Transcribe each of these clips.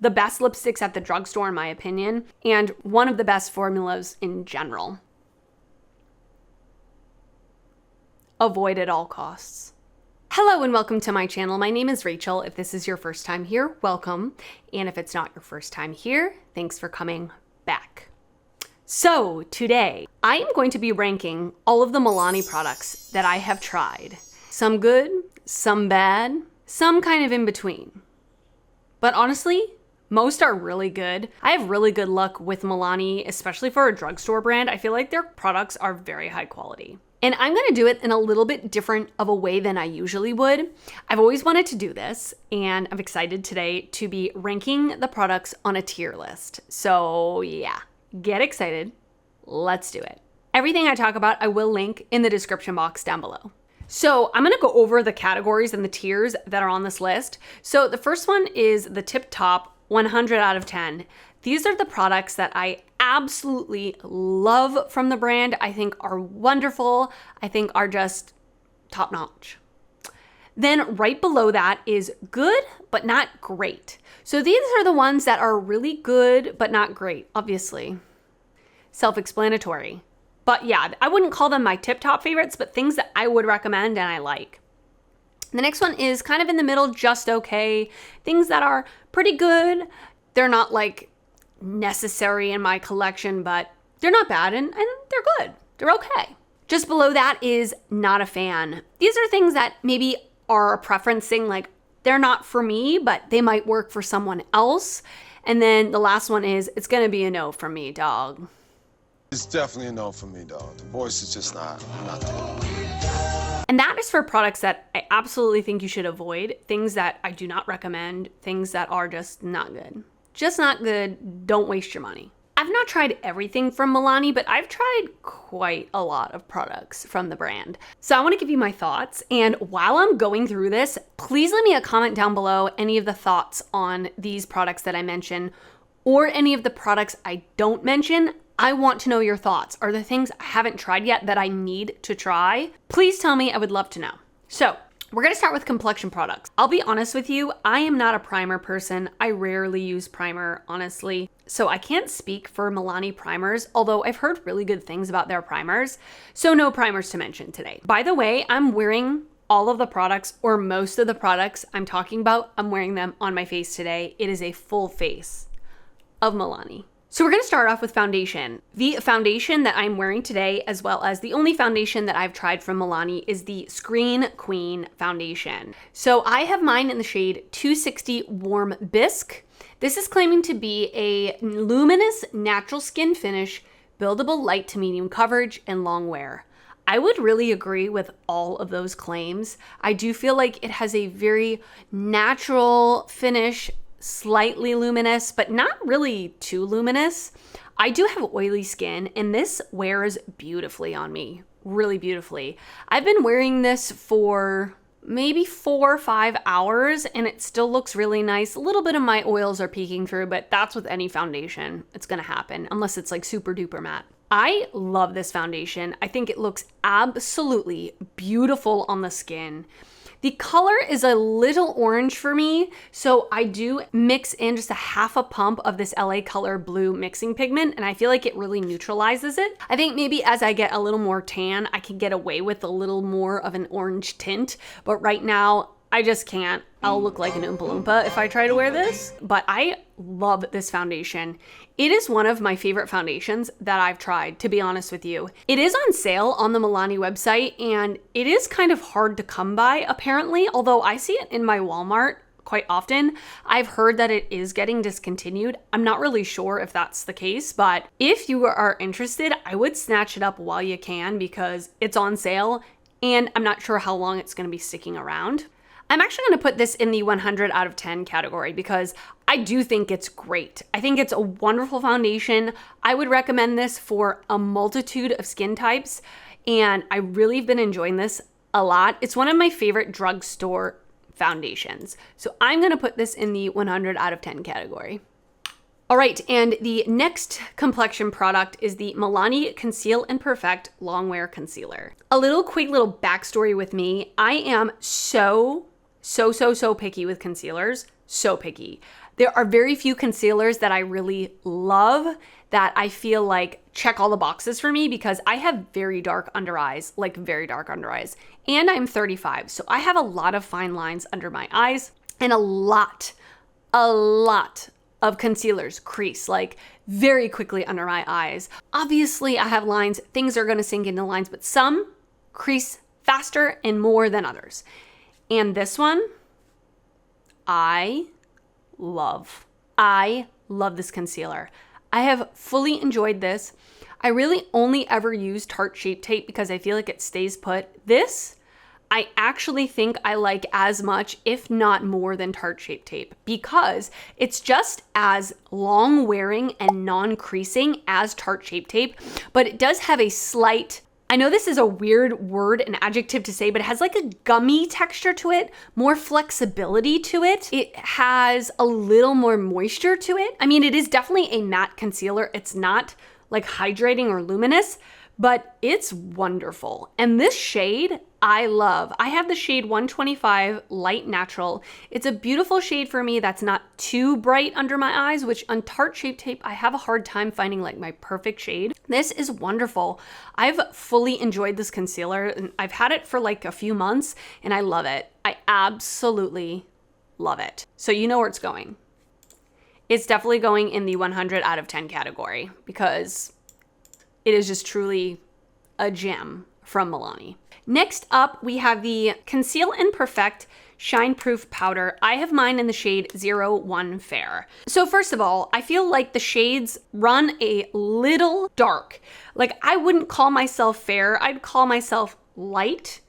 the best lipsticks at the drugstore in my opinion, and one of the best formulas in general. Avoid at all costs. Hello and welcome to my channel. My name is Rachel. If this is your first time here, welcome. And if it's not your first time here, thanks for coming back. So today, I am going to be ranking all of the Milani products that I have tried. Some good, some bad, some kind of in between. But honestly, most are really good. I have really good luck with Milani, especially for a drugstore brand. I feel like their products are very high quality. And I'm gonna do it in a little bit different of a way than I usually would. I've always wanted to do this, and I'm excited today to be ranking the products on a tier list. So yeah, get excited. Let's do it. Everything I talk about, I will link in the description box down below. So I'm gonna go over the categories and the tiers that are on this list. So the first one is the tip top 100 out of 10. These are the products that I absolutely love from the brand. I think are wonderful. I think are just top notch. Then right below that is good, but not great. So these are the ones that are really good, but not great, obviously. Self-explanatory. But yeah, I wouldn't call them my tip top favorites, but things that I would recommend and I like. The next one is kind of in the middle, just okay. Things that are pretty good. They're not like necessary in my collection, but they're not bad and they're good. They're okay. Just below that is not a fan. These are things that maybe are a preference thing, like they're not for me, but they might work for someone else. And then the last one is, it's gonna be a no for me, dog. It's definitely a no for me, dog. The voice is just not there. And that is for products that I absolutely think you should avoid, things that I do not recommend, things that are just not good. Just not good, don't waste your money. I've not tried everything from Milani, but I've tried quite a lot of products from the brand. So I wanna give you my thoughts, and while I'm going through this, please leave me a comment down below any of the thoughts on these products that I mention, or any of the products I don't mention. I want to know your thoughts. Are there things I haven't tried yet that I need to try? Please tell me, I would love to know. So we're gonna start with Complexion Products. I'll be honest with you, I am not a primer person. I rarely use primer, honestly. So I can't speak for Milani primers, although I've heard really good things about their primers. So no primers to mention today. By the way, I'm wearing all of the products, or most of the products I'm talking about, I'm wearing them on my face today. It is a full face of Milani. So we're gonna start off with foundation. The foundation that I'm wearing today, as well as the only foundation that I've tried from Milani, is the Screen Queen foundation. So I have mine in the shade 260 Warm Bisque. This is claiming to be a luminous natural skin finish, buildable light to medium coverage, and long wear. I would really agree with all of those claims. I do feel like it has a very natural finish, slightly luminous, but not really too luminous. I do have oily skin, and this wears beautifully on me, really beautifully. I've been wearing this for maybe 4 or 5 hours, and it still looks really nice. A little bit of my oils are peeking through, but that's with any foundation. It's gonna happen, unless it's like super duper matte. I love this foundation. I think it looks absolutely beautiful on the skin. The color is a little orange for me, so I do mix in just a half a pump of this LA Color Blue mixing pigment, and I feel like it really neutralizes it. I think maybe as I get a little more tan, I can get away with a little more of an orange tint, but right now, I just can't. I'll look like an Oompa Loompa if I try to wear this, but I love this foundation. It is one of my favorite foundations that I've tried, to be honest with you. It is on sale on the Milani website, and it is kind of hard to come by, apparently, although I see it in my Walmart quite often. I've heard that it is getting discontinued. I'm not really sure if that's the case, but if you are interested, I would snatch it up while you can because it's on sale, and I'm not sure how long it's gonna be sticking around. I'm actually gonna put this in the 100 out of 10 category because I do think it's great. I think it's a wonderful foundation. I would recommend this for a multitude of skin types, and I really have been enjoying this a lot. It's one of my favorite drugstore foundations. So I'm gonna put this in the 100 out of 10 category. All right, and the next complexion product is the Milani Conceal and Perfect Longwear Concealer. A quick little backstory with me. I am so picky with concealers, so picky. There are very few concealers that I really love that I feel like check all the boxes for me because I have very dark under eyes, like very dark under eyes. And I'm 35, so I have a lot of fine lines under my eyes and a lot of concealers crease like very quickly under my eyes. Obviously, I have lines, things are gonna sink into lines, but some crease faster and more than others. And this one, I love this concealer. I have fully enjoyed this. I really only ever use Tarte Shape Tape because I feel like it stays put. This, I actually think I like as much, if not more than Tarte Shape Tape because it's just as long wearing and non-creasing as Tarte Shape Tape, but it does have a slight, I know this is a weird word and adjective to say, but it has like a gummy texture to it, more flexibility to it. It has a little more moisture to it. I mean, it is definitely a matte concealer. It's not like hydrating or luminous, but it's wonderful. And this shade, I love. I have the shade 125 Light Natural. It's a beautiful shade for me that's not too bright under my eyes, which on Tarte Shape Tape, I have a hard time finding like my perfect shade. This is wonderful. I've fully enjoyed this concealer and I've had it for like a few months and I love it. I absolutely love it. So you know where it's going. It's definitely going in the 100 out of 10 category because it is just truly a gem from Milani. Next up, we have the Conceal and Perfect Shine Proof Powder. I have mine in the shade 01 Fair. So first of all, I feel like the shades run a little dark. Like I wouldn't call myself fair, I'd call myself light,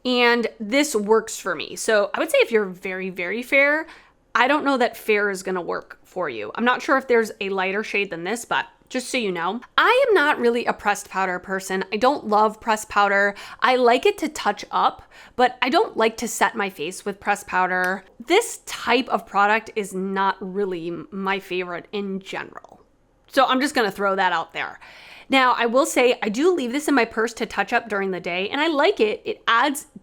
and this works for me. So I would say if you're very, very fair, I don't know that fair is gonna work for you. I'm not sure if there's a lighter shade than this, but just so you know, I am not really a pressed powder person. I don't love pressed powder. I like it to touch up, but I don't like to set my face with pressed powder. This type of product is not really my favorite in general. So I'm just gonna throw that out there. Now, I will say I do leave this in my purse to touch up during the day and I like it. It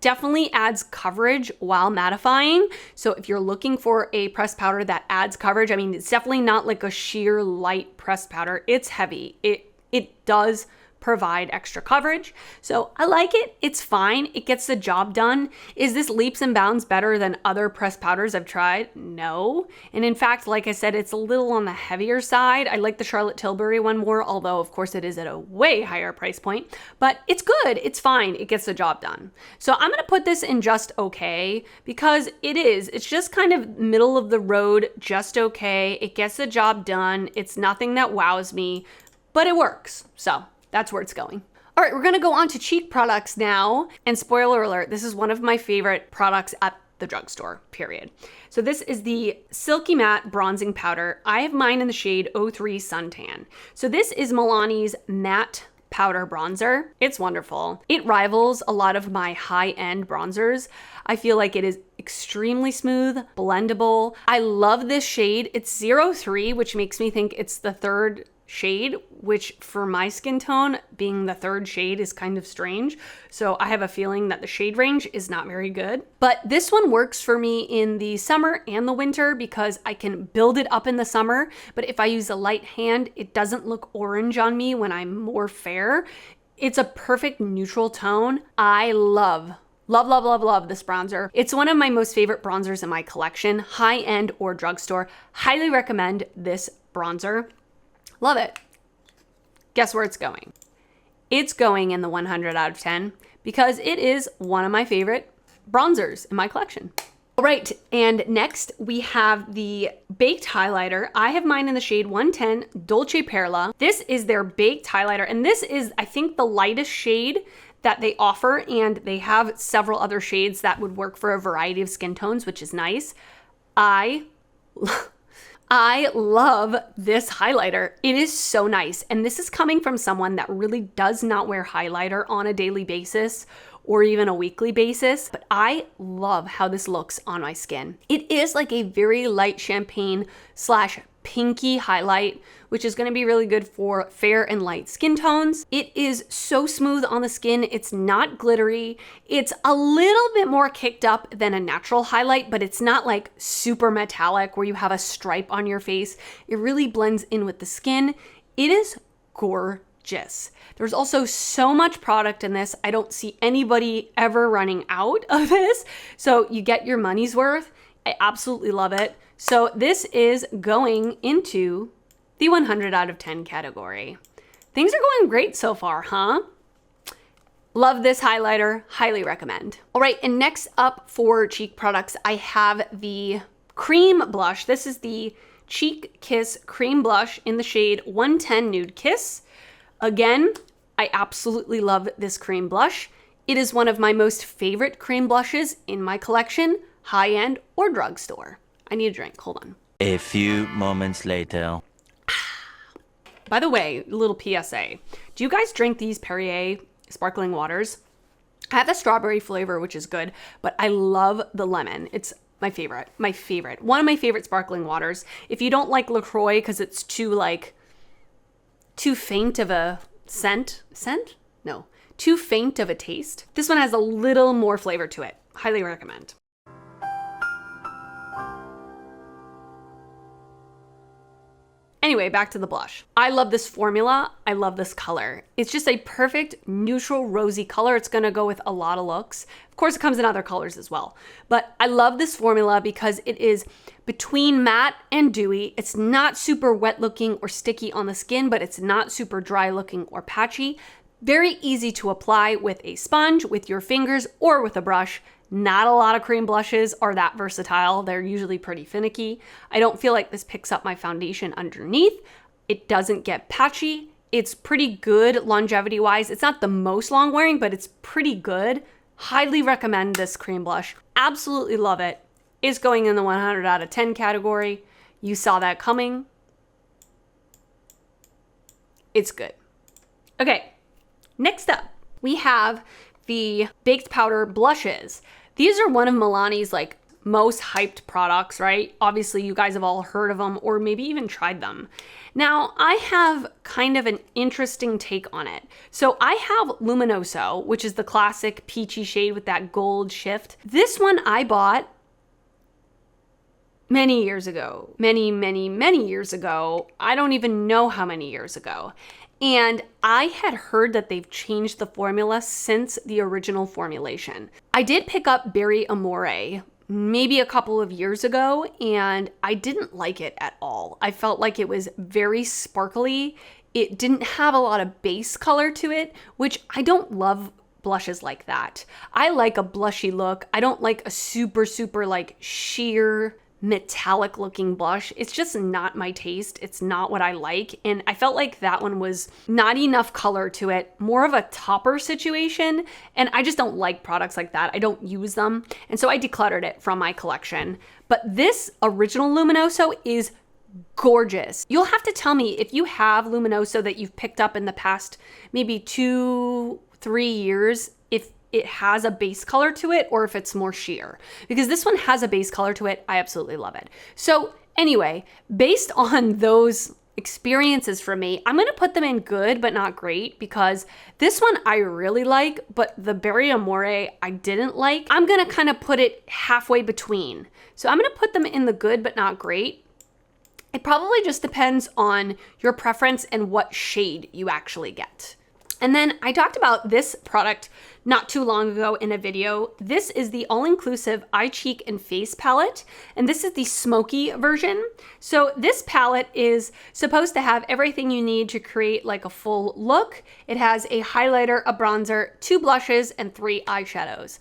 definitely adds coverage while mattifying. So if you're looking for a pressed powder that adds coverage, I mean, it's definitely not like a sheer light pressed powder. It's heavy. It does provide extra coverage. So I like it. It's fine. It gets the job done. Is this leaps and bounds better than other pressed powders I've tried? No. And in fact, like I said, it's a little on the heavier side. I like the Charlotte Tilbury one more, although of course it is at a way higher price point, but it's good. It's fine. It gets the job done. So I'm going to put this in just okay because it's just kind of middle of the road, just okay. It gets the job done. It's nothing that wows me, but it works. So that's where it's going. All right, we're gonna go on to cheek products now. And spoiler alert, this is one of my favorite products at the drugstore, period. So this is the Silky Matte Bronzing Powder. I have mine in the shade 03 Suntan. So this is Milani's matte powder bronzer. It's wonderful. It rivals a lot of my high-end bronzers. I feel like it is extremely smooth, blendable. I love this shade. It's 03, which makes me think it's the third shade, which for my skin tone, being the third shade is kind of strange. So I have a feeling that the shade range is not very good. But this one works for me in the summer and the winter because I can build it up in the summer. But if I use a light hand, it doesn't look orange on me when I'm more fair. It's a perfect neutral tone. I love this bronzer. It's one of my most favorite bronzers in my collection, high-end or drugstore. Highly recommend this bronzer. Love it. Guess where it's going? It's going in the 100 out of 10 because it is one of my favorite bronzers in my collection. All right, and next we have the Baked Highlighter. I have mine in the shade 110 Dolce Perla. This is their Baked Highlighter, and this is, I think, the lightest shade that they offer, and they have several other shades that would work for a variety of skin tones, which is nice. I love this highlighter. It is so nice. And this is coming from someone that really does not wear highlighter on a daily basis or even a weekly basis, but I love how this looks on my skin. It is like a very light champagne / pinky highlight, which is going to be really good for fair and light skin tones. It is so smooth on the skin. It's not glittery. It's a little bit more kicked up than a natural highlight, but it's not like super metallic where you have a stripe on your face. It really blends in with the skin. It is gorgeous. There's also so much product in this. I don't see anybody ever running out of this. So you get your money's worth. I absolutely love it. So this is going into the 100 out of 10 category. Things are going great so far, huh? Love this highlighter, highly recommend. All right, and next up for cheek products, I have the cream blush. This is the Cheek Kiss Cream Blush in the shade 110 Nude Kiss. Again, I absolutely love this cream blush. It is one of my most favorite cream blushes in my collection, high-end or drugstore. I need a drink, hold on. A few moments later. By the way, little PSA. Do you guys drink these Perrier sparkling waters? I have the strawberry flavor, which is good, but I love the lemon. It's my favorite. One of my favorite sparkling waters. If you don't like LaCroix because it's too faint of a too faint of a taste. This one has a little more flavor to it. Highly recommend. Anyway, back to the blush. I love this formula. I love this color. It's just a perfect neutral rosy color. It's gonna go with a lot of looks. Of course, it comes in other colors as well. But I love this formula because it is between matte and dewy. It's not super wet looking or sticky on the skin, but it's not super dry looking or patchy. Very easy to apply with a sponge, with your fingers, or with a brush. Not a lot of cream blushes are that versatile. They're usually pretty finicky. I don't feel like this picks up my foundation underneath. It doesn't get patchy. It's pretty good longevity-wise. It's not the most long wearing, but it's pretty good. Highly recommend this cream blush. Absolutely love it. It's going in the 100 out of 10 category. You saw that coming. It's good. Okay, next up, we have the baked powder blushes. These are one of Milani's like most hyped products, right? Obviously you guys have all heard of them or maybe even tried them. Now I have kind of an interesting take on it. So I have Luminoso, which is the classic peachy shade with that gold shift. This one I bought many years ago, many years ago. I don't even know how many years ago. And I had heard that they've changed the formula since the original formulation. I did pick up Berry Amore maybe a couple of years ago, and I didn't like it at all. I felt like it was very sparkly. It didn't have a lot of base color to it, which I don't love blushes like that. I like a blushy look. I don't like a super like sheer metallic looking blush. It's just not my taste. It's not what I like. And I felt like that one was not enough color to it, more of a topper situation. And I just don't like products like that. I don't use them. And so I decluttered it from my collection. But this original Luminoso is gorgeous. You'll have to tell me if you have Luminoso that you've picked up in the past maybe 2-3 years, if it has a base color to it or if it's more sheer, because this one has a base color to it. I absolutely love it. So anyway, based on those experiences for me, I'm going to put them in good but not great, because this one I really like, but the Berry Amore I didn't like. I'm going to kind of put it halfway between. So I'm going to put them in the good but not great. It probably just depends on your preference and what shade you actually get. And then I talked about this product not too long ago in a video. This is the all-inclusive eye, cheek, and face palette, and this is the smoky version. So this palette is supposed to have everything you need to create like a full look. It has a highlighter, a bronzer, 2 blushes, and 3 eyeshadows.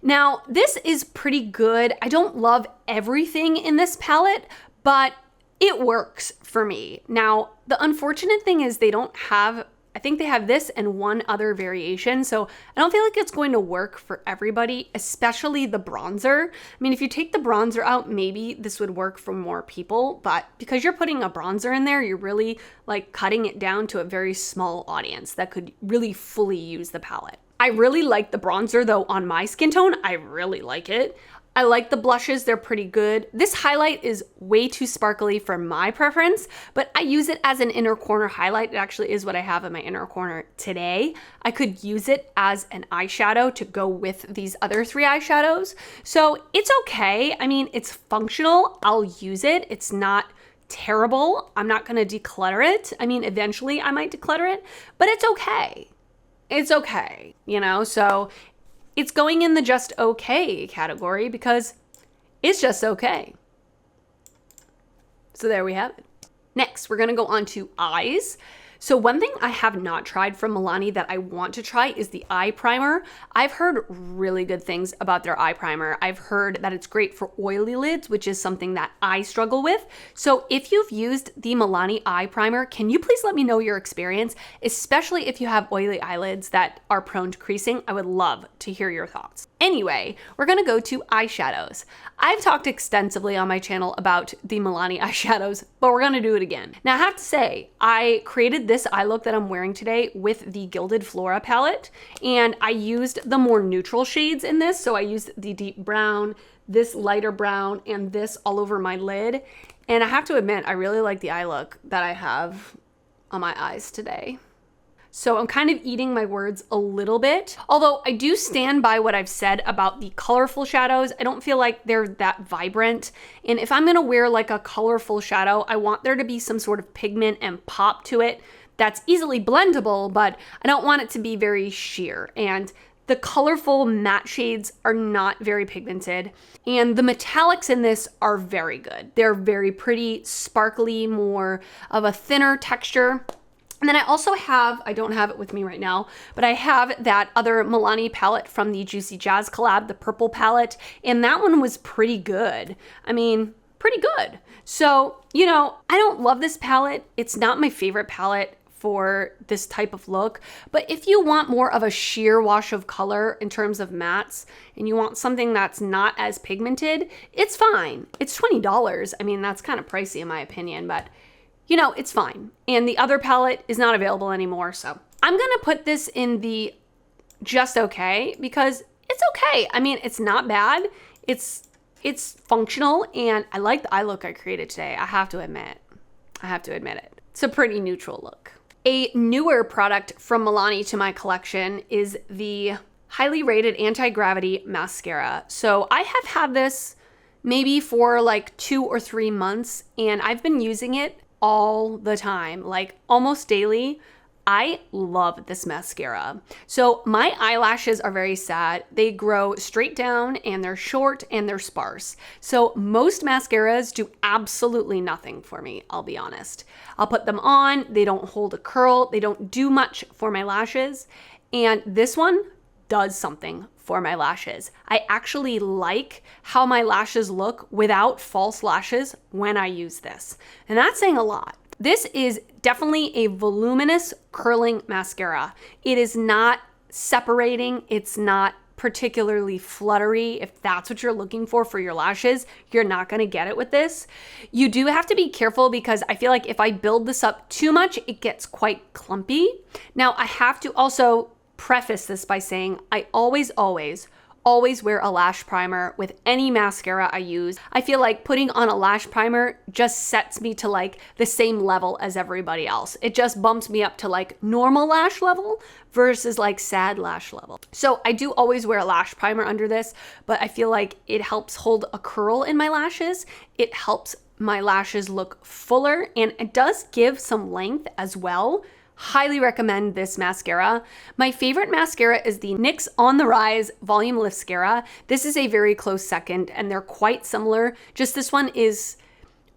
Now, this is pretty good. I don't love everything in this palette, but it works for me. Now, the unfortunate thing is they don't have, I think they have this and one other variation. So I don't feel like it's going to work for everybody, especially the bronzer. I mean, if you take the bronzer out, maybe this would work for more people, but because you're putting a bronzer in there, you're really like cutting it down to a very small audience that could really fully use the palette. I really like the bronzer though on my skin tone. I really like it. I like the blushes, they're pretty good. This highlight is way too sparkly for my preference, but I use it as an inner corner highlight. It actually is what I have in my inner corner today. I could use it as an eyeshadow to go with these other 3 eyeshadows. So it's okay. I mean, it's functional. I'll use it. It's not terrible. I'm not gonna declutter it. I mean, eventually I might declutter it, but it's okay. It's okay, you know? So it's going in the just okay category because it's just okay. So there we have it. Next, we're gonna go on to eyes. So one thing I have not tried from Milani that I want to try is the eye primer. I've heard really good things about their eye primer. I've heard that it's great for oily lids, which is something that I struggle with. So if you've used the Milani eye primer, can you please let me know your experience, especially if you have oily eyelids that are prone to creasing? I would love to hear your thoughts. Anyway, we're gonna go to eyeshadows. I've talked extensively on my channel about the Milani eyeshadows, but we're gonna do it again. Now I have to say, I created this eye look that I'm wearing today with the Gilded Flora palette, and I used the more neutral shades in this. So I used the deep brown, this lighter brown, and this all over my lid. And I have to admit, I really like the eye look that I have on my eyes today. So I'm kind of eating my words a little bit, although I do stand by what I've said about the colorful shadows. I don't feel like they're that vibrant. And if I'm gonna wear like a colorful shadow, I want there to be some sort of pigment and pop to it that's easily blendable, but I don't want it to be very sheer. And the colorful matte shades are not very pigmented. And the metallics in this are very good. They're very pretty, sparkly, more of a thinner texture. And then I also have, I don't have it with me right now, but I have that other Milani palette from the Juicy Jazz collab, the purple palette, and that one was pretty good. I mean, pretty good. So, you know, I don't love this palette. It's not my favorite palette for this type of look, but if you want more of a sheer wash of color in terms of mattes, and you want something that's not as pigmented, it's fine. It's $20. I mean, that's kind of pricey in my opinion, but you know, it's fine. And the other palette is not available anymore. So I'm gonna put this in the just okay because it's okay. I mean, it's not bad. It's functional, and I like the eye look I created today. I have to admit it. It's a pretty neutral look. A newer product from Milani to my collection is the highly rated anti-gravity mascara. So I have had this maybe for like 2 or 3 months, and I've been using it all the time, like almost daily. I love this mascara. So my eyelashes are very sad. They grow straight down and they're short and they're sparse. So most mascaras do absolutely nothing for me, I'll be honest. I'll put them on, they don't hold a curl, they don't do much for my lashes. And this one does something for my lashes. I actually like how my lashes look without false lashes when I use this. And that's saying a lot. This is definitely a voluminous curling mascara. It is not separating. It's not particularly fluttery. If that's what you're looking for your lashes, you're not gonna get it with this. You do have to be careful because I feel like if I build this up too much, it gets quite clumpy. Now, I have to also preface this by saying I always wear a lash primer with any mascara I use. I feel like putting on a lash primer just sets me to like the same level as everybody else. It just bumps me up to like normal lash level versus like sad lash level. So I do always wear a lash primer under this, but I feel like it helps hold a curl in my lashes. It helps my lashes look fuller, and it does give some length as well. Highly recommend this mascara. My favorite mascara is the NYX On The Rise Volume Liftscara. This is a very close second, and they're quite similar. Just this one is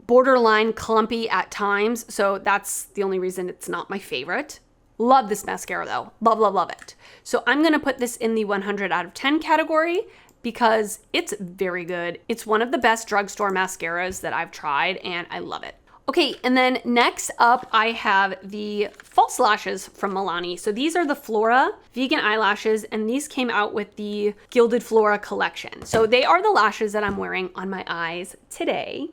borderline clumpy at times, so that's the only reason it's not my favorite. Love this mascara though. Love, love, love it. So I'm gonna put this in the 100 out of 10 category because it's very good. It's one of the best drugstore mascaras that I've tried, and I love it. Okay, and then next up, I have the false lashes from Milani. So these are the Flora vegan eyelashes, and these came out with the Gilded Flora collection. So they are the lashes that I'm wearing on my eyes today.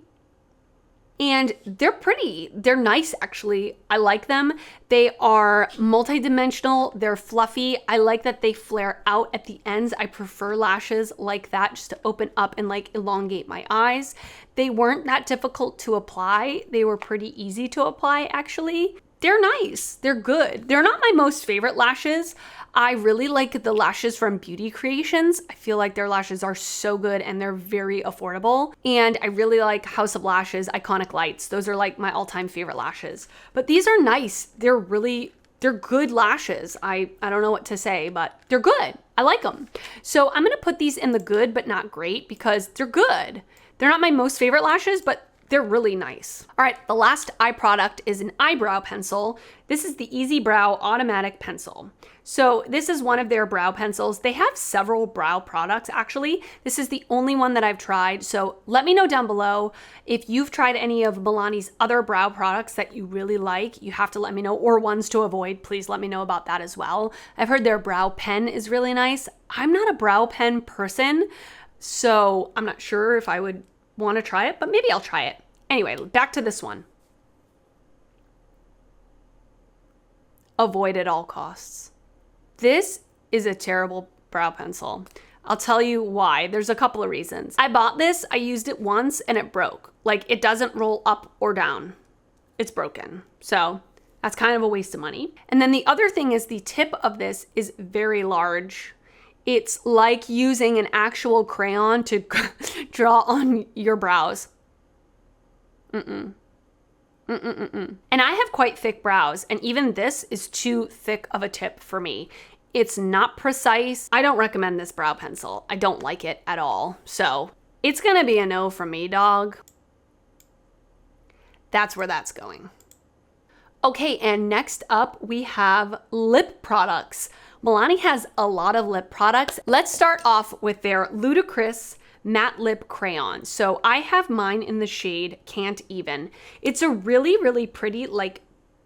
And they're pretty. They're nice, actually. I like them. They are multidimensional. They're fluffy. I like that they flare out at the ends. I prefer lashes like that just to open up and like elongate my eyes. They weren't that difficult to apply. They were pretty easy to apply, actually. They're nice. They're good. They're not my most favorite lashes. I really like the lashes from Beauty Creations. I feel like their lashes are so good and they're very affordable. And I really like House of Lashes Iconic Lights. Those are like my all-time favorite lashes. But these are nice. They're good lashes. I don't know what to say, but they're good. I like them. So I'm gonna put these in the good but not great because they're good. They're not my most favorite lashes, but they're really nice. All right, the last eye product is an eyebrow pencil. This is the Easy Brow Automatic Pencil. So this is one of their brow pencils. They have several brow products, actually. This is the only one that I've tried. So let me know down below if you've tried any of Milani's other brow products that you really like. You have to let me know, or ones to avoid. Please let me know about that as well. I've heard their brow pen is really nice. I'm not a brow pen person, so I'm not sure if I would want to try it, but maybe I'll try it. Anyway, back to this one. Avoid at all costs. This is a terrible brow pencil. I'll tell you why. There's a couple of reasons. I bought this, I used it once, and it broke. Like, it doesn't roll up or down. It's broken. So that's kind of a waste of money. And then the other thing is the tip of this is very large. It's like using an actual crayon to draw on your brows. And I have quite thick brows, and even this is too thick of a tip for me. It's not precise. I don't recommend this brow pencil. I don't like it at all. So it's gonna be a no from me, dog. That's where that's going. Okay, and next up we have lip products. Milani has a lot of lip products. Let's start off with their Ludicrous Matte Lip Crayon. So I have mine in the shade Can't Even. It's a really, really pretty, like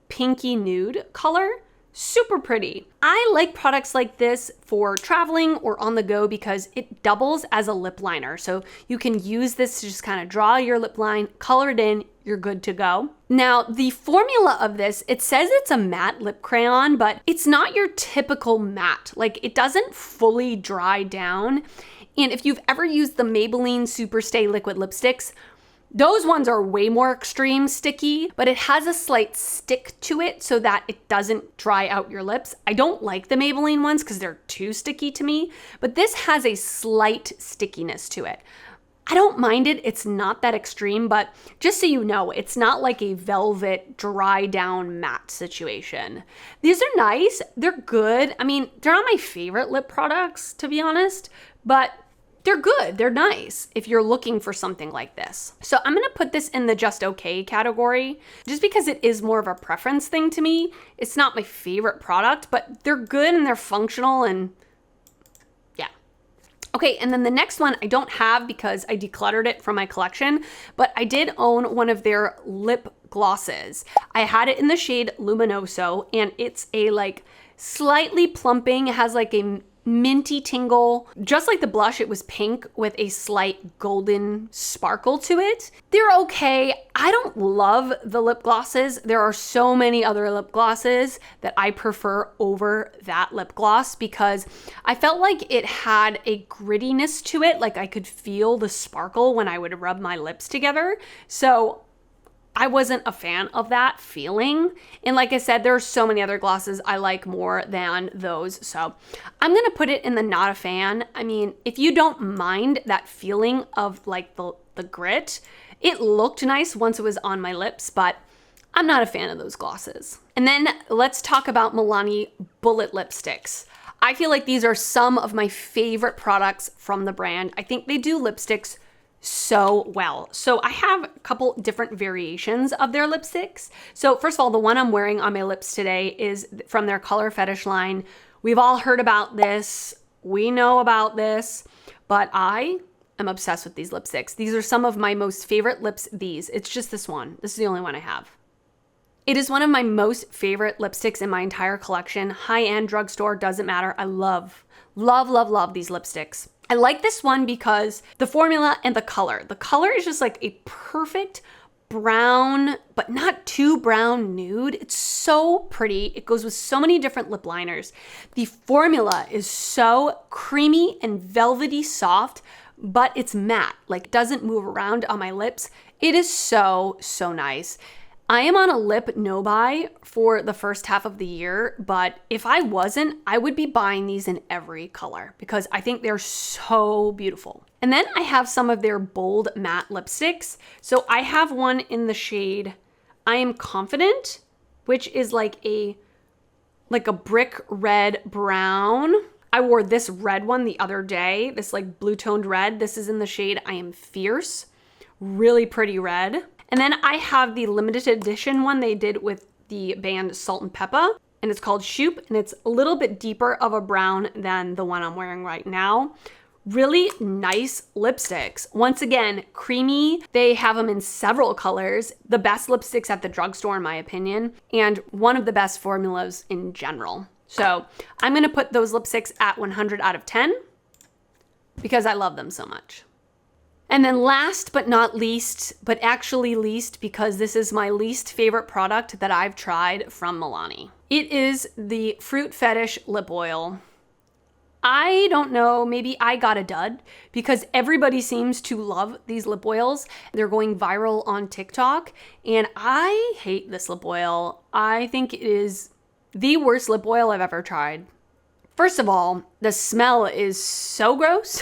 pinky nude color. Super pretty. I like products like this for traveling or on the go because it doubles as a lip liner. So you can use this to just kind of draw your lip line, color it in, you're good to go. Now, the formula of this, it says it's a matte lip crayon, but it's not your typical matte. Like, it doesn't fully dry down. And if you've ever used the Maybelline Superstay liquid lipsticks, those ones are way more extreme sticky, but it has a slight stick to it so that it doesn't dry out your lips. I don't like the Maybelline ones because they're too sticky to me, but this has a slight stickiness to it. I don't mind it. It's not that extreme, but just so you know, it's not like a velvet dry down matte situation. These are nice. They're good. I mean, they're not my favorite lip products, to be honest, but they're good. They're nice if you're looking for something like this. So I'm gonna put this in the just okay category just because it is more of a preference thing to me. It's not my favorite product, but they're good and they're functional and yeah. Okay, and then the next one I don't have because I decluttered it from my collection, but I did own one of their lip glosses. I had it in the shade Luminoso and it's a like slightly plumping, it has like a minty tingle. Just like the blush, it was pink with a slight golden sparkle to it. They're okay. I don't love the lip glosses. There are so many other lip glosses that I prefer over that lip gloss because I felt like it had a grittiness to it. Like I could feel the sparkle when I would rub my lips together. So I wasn't a fan of that feeling. And like I said, there are so many other glosses I like more than those. So I'm gonna put it in the not a fan. I mean, if you don't mind that feeling of like the grit, it looked nice once it was on my lips, but I'm not a fan of those glosses. And then let's talk about Milani Bullet Lipsticks. I feel like these are some of my favorite products from the brand. I think they do lipsticks so well. So I have a couple different variations of their lipsticks. So first of all, the one I'm wearing on my lips today is from their Color Fetish line. We've all heard about this. We know about this, but I am obsessed with these lipsticks. These are some of my most favorite lips. It's just this one. This is the only one I have. It is one of my most favorite lipsticks in my entire collection. High-end drugstore, doesn't matter. I love, love, love, love these lipsticks. I like this one because the formula and the color. The color is just like a perfect brown, but not too brown nude. It's so pretty. It goes with so many different lip liners. The formula is so creamy and velvety soft, but it's matte, like doesn't move around on my lips. It is so, so nice. I am on a lip no buy for the first half of the year, but if I wasn't, I would be buying these in every color because I think they're so beautiful. And then I have some of their bold matte lipsticks. So I have one in the shade I Am Confident, which is like a brick red brown. I wore this red one the other day, this like blue toned red. This is in the shade I Am Fierce. Really pretty red. And then I have the limited edition one they did with the band Salt and Peppa, and it's called Shoop, and it's a little bit deeper of a brown than the one I'm wearing right now. Really nice lipsticks. Once again, creamy. They have them in several colors. The best lipsticks at the drugstore, in my opinion, and one of the best formulas in general. So I'm gonna put those lipsticks at 100 out of 10 because I love them so much. And then last but not least, but actually least because this is my least favorite product that I've tried from Milani. It is the Fruit Fetish Lip Oil. I don't know, maybe I got a dud because everybody seems to love these lip oils. They're going viral on TikTok and I hate this lip oil. I think it is the worst lip oil I've ever tried. First of all, the smell is so gross.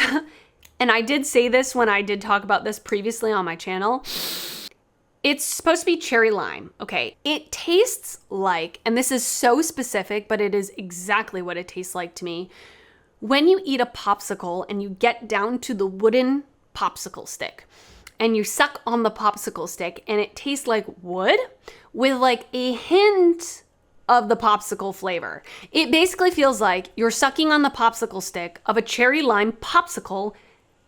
And I did say this when I did talk about this previously on my channel. It's supposed to be cherry lime. Okay, it tastes like, and this is so specific, but it is exactly what it tastes like to me. When you eat a popsicle and you get down to the wooden popsicle stick and you suck on the popsicle stick and it tastes like wood with like a hint of the popsicle flavor. It basically feels like you're sucking on the popsicle stick of a cherry lime popsicle,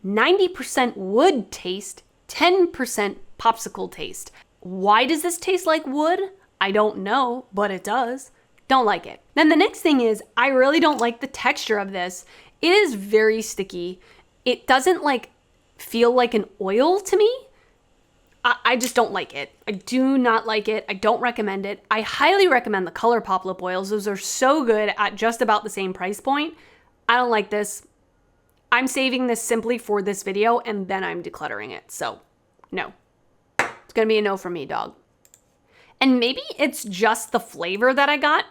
90% wood taste, 10% popsicle taste. Why does this taste like wood? I don't know, but it does. Don't like it. Then the next thing is, I really don't like the texture of this. It is very sticky. It doesn't like feel like an oil to me. I just don't like it. I do not like it. I don't recommend it. I highly recommend the ColourPop lip oils. Those are so good at just about the same price point. I don't like this. I'm saving this simply for this video and then I'm decluttering it. So no, it's gonna be a no from me, dog. And maybe it's just the flavor that I got.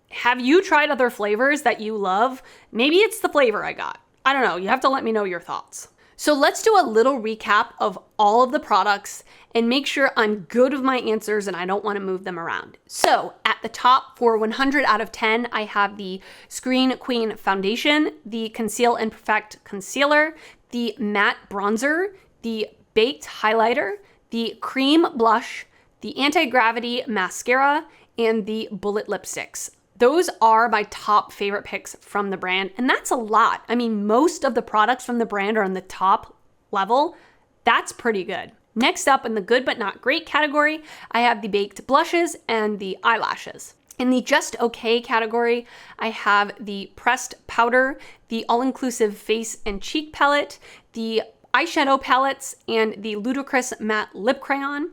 Have you tried other flavors that you love? Maybe it's the flavor I got. I don't know. You have to let me know your thoughts. So let's do a little recap of all of the products and make sure I'm good with my answers and I don't want to move them around. So at the top for 100 out of 10, I have the Screen Queen Foundation, the Conceal and Perfect Concealer, the Matte Bronzer, the Baked Highlighter, the Cream Blush, the Anti-Gravity Mascara, and the Bullet Lipsticks. Those are my top favorite picks from the brand, and that's a lot. I mean, most of the products from the brand are on the top level. That's pretty good. Next up in the good but not great category, I have the baked blushes and the eyelashes. In the just okay category, I have the pressed powder, the all-inclusive face and cheek palette, the eyeshadow palettes, and the Ludicrous matte lip crayon.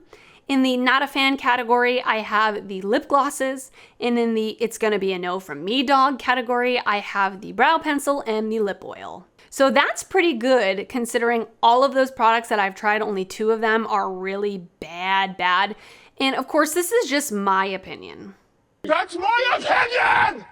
In the not a fan category, I have the lip glosses, and in the it's gonna be a no from me dog category, I have the brow pencil and the lip oil. So that's pretty good considering all of those products that I've tried, only 2 of them are really bad. And of course, this is just my opinion. That's my opinion!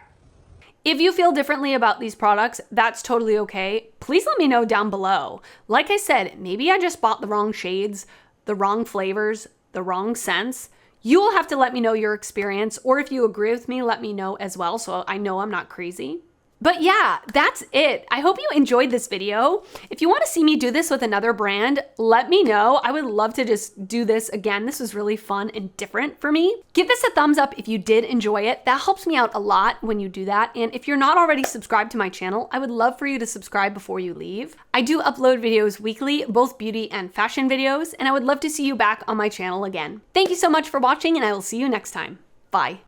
If you feel differently about these products, that's totally okay. Please let me know down below. Like I said, maybe I just bought the wrong shades, the wrong flavors, the wrong scents. You will have to let me know your experience, or if you agree with me, let me know as well so I know I'm not crazy. But yeah, that's it. I hope you enjoyed this video. If you want to see me do this with another brand, let me know. I would love to just do this again. This was really fun and different for me. Give this a thumbs up if you did enjoy it. That helps me out a lot when you do that. And if you're not already subscribed to my channel, I would love for you to subscribe before you leave. I do upload videos weekly, both beauty and fashion videos, and I would love to see you back on my channel again. Thank you so much for watching, and I will see you next time. Bye.